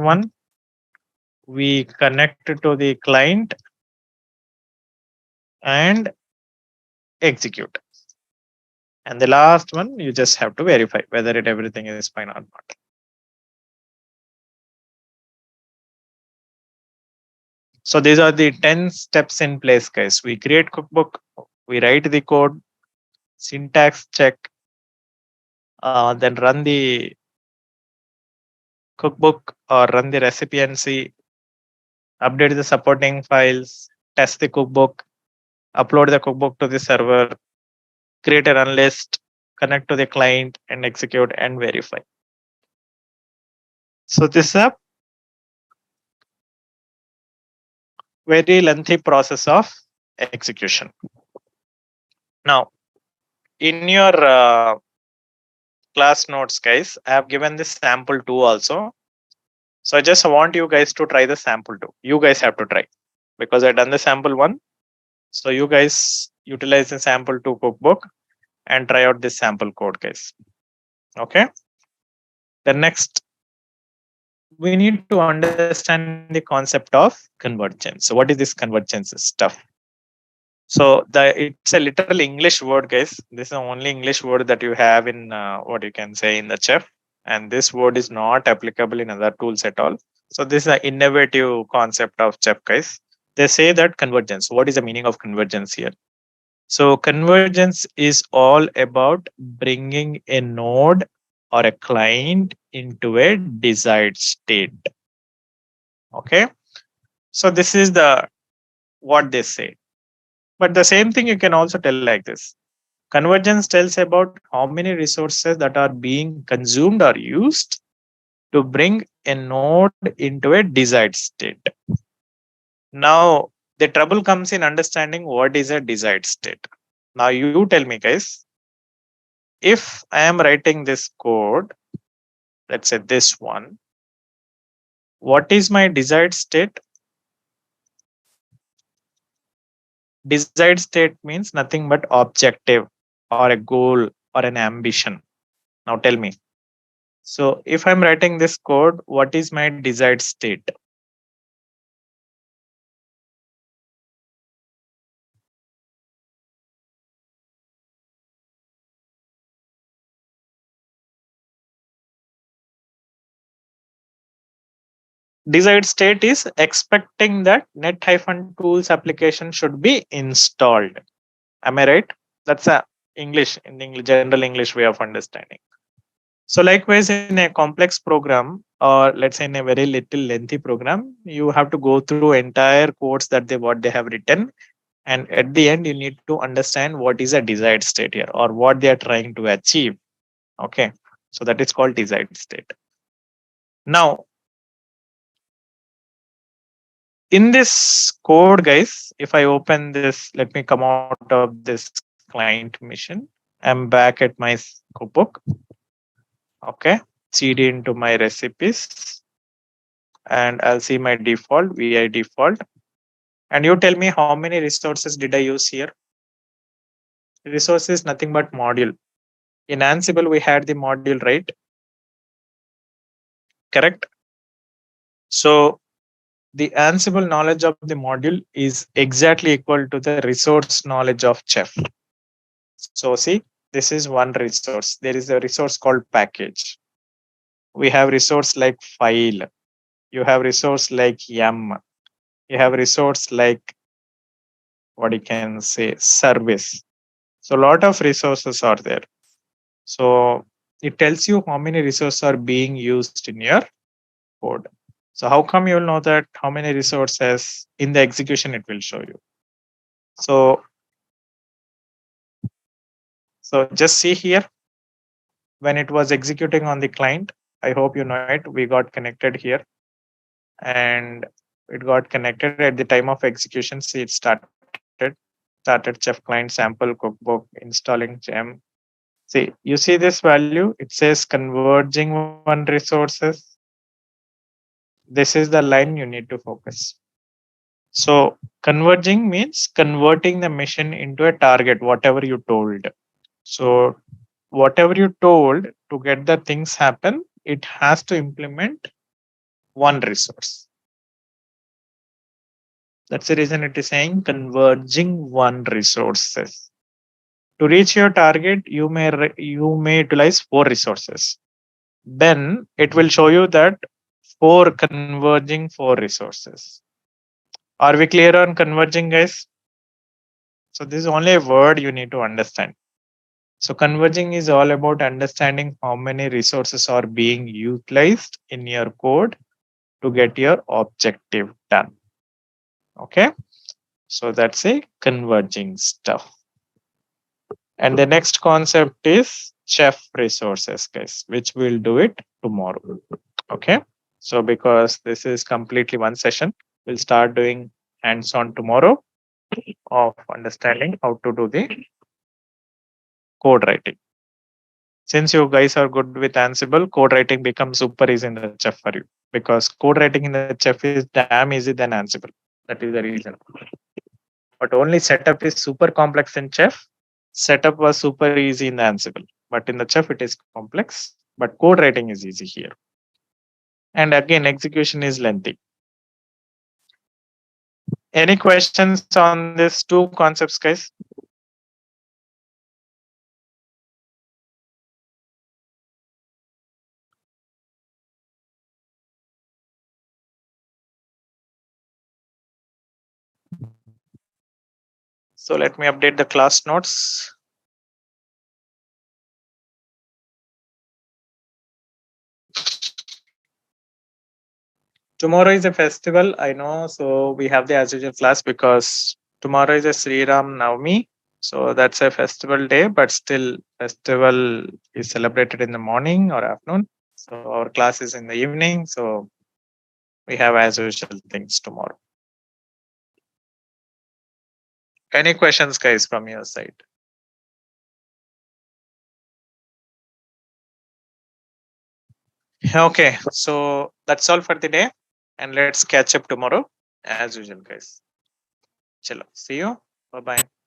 one, we connect to the client and execute. And the last one, you just have to verify whether everything is fine or not. So these are the 10 steps in place, guys. We create cookbook, we write the code, syntax check, then run the cookbook or run the recipe and see, update the supporting files, test the cookbook, upload the cookbook to the server, create a run list, connect to the client and execute and verify. So this is a very lengthy process of execution. Now, in your class notes, guys, I have given this sample 2 also. So I just want you guys to try the sample 2. You guys have to try because I done the sample 1. So you guys utilize the sample 2 cookbook and try out this sample code, guys. Okay. The next, we need to understand the concept of convergence. So what is this convergence stuff? So it's a literal English word, guys. This is the only English word that you have in what you can say in the Chef, and this word is not applicable in other tools at all. So this is an innovative concept of Chef, guys. They say that convergence. What is the meaning of convergence here? So convergence is all about bringing a node or a client into a desired state. Okay. So this is the what they say. But the same thing you can also tell like this. Convergence tells about how many resources that are being consumed or used to bring a node into a desired state. Now, the trouble comes in understanding what is a desired state. Now, you tell me, guys, if I am writing this code, let's say this one, what is my desired state? Desired state means nothing but objective or a goal or an ambition. Now tell me. So if I'm writing this code, what is my desired state? Desired state is expecting that net-tools application should be installed. Am I right? That's a English in the general English way of understanding. So likewise, in a complex program, or let's say in a very little lengthy program, you have to go through entire codes that what they have written, and at the end, you need to understand what is a desired state here or what they are trying to achieve. Okay, so that is called desired state. Now, in this code, guys, if I open this, let me come out of this client mission. I'm back at my cookbook. Okay, cd into my recipes, and I'll see my default vi default. And you tell me how many resources did I use here? Resources nothing but module. In Ansible, we had the module, right? Correct. So the Ansible knowledge of the module is exactly equal to the resource knowledge of Chef. So see, this is one resource. There is a resource called package. We have resource like file. You have resource like yum. You have resource like what you can say service. So a lot of resources are there. So it tells you how many resources are being used in your code. So how come you'll know that how many resources in the execution it will show you? So just see here when it was executing on the client. I hope you know it. We got connected here and it got connected at the time of execution. See, it started Chef client sample cookbook installing gem. See, you see this value, it says converging one resources. This is the line you need to focus. So converging means converting the mission into a target, whatever you told. So whatever you told to get the things happen, it has to implement one resource. That's the reason it is saying converging one resources. To reach your target, you may utilize 4 resources. Then it will show you that 4 resources. Are we clear on converging, guys? So this is only a word you need to understand. So converging is all about understanding how many resources are being utilized in your code to get your objective done. Okay. So that's a converging stuff. And the next concept is chef resources, guys, which we'll do it tomorrow. Okay. So because this is completely one session, we'll start doing hands-on tomorrow of understanding how to do the code writing. Since you guys are good with Ansible, code writing becomes super easy in the Chef for you because code writing in the Chef is damn easy than Ansible. That is the reason. But only setup is super complex in Chef. Setup was super easy in the Ansible, but in the Chef it is complex. But code writing is easy here. And again, execution is lengthy. Any questions on these 2 concepts, guys? So let me update the class notes. Tomorrow is a festival, I know. So we have the as usual class because tomorrow is a Sri Ram Navami. So that's a festival day, but still festival is celebrated in the morning or afternoon. So our class is in the evening. So we have as usual things tomorrow. Any questions, guys, from your side? Okay, so that's all for the day. And let's catch up tomorrow as usual, guys. Chalo. See you. Bye bye.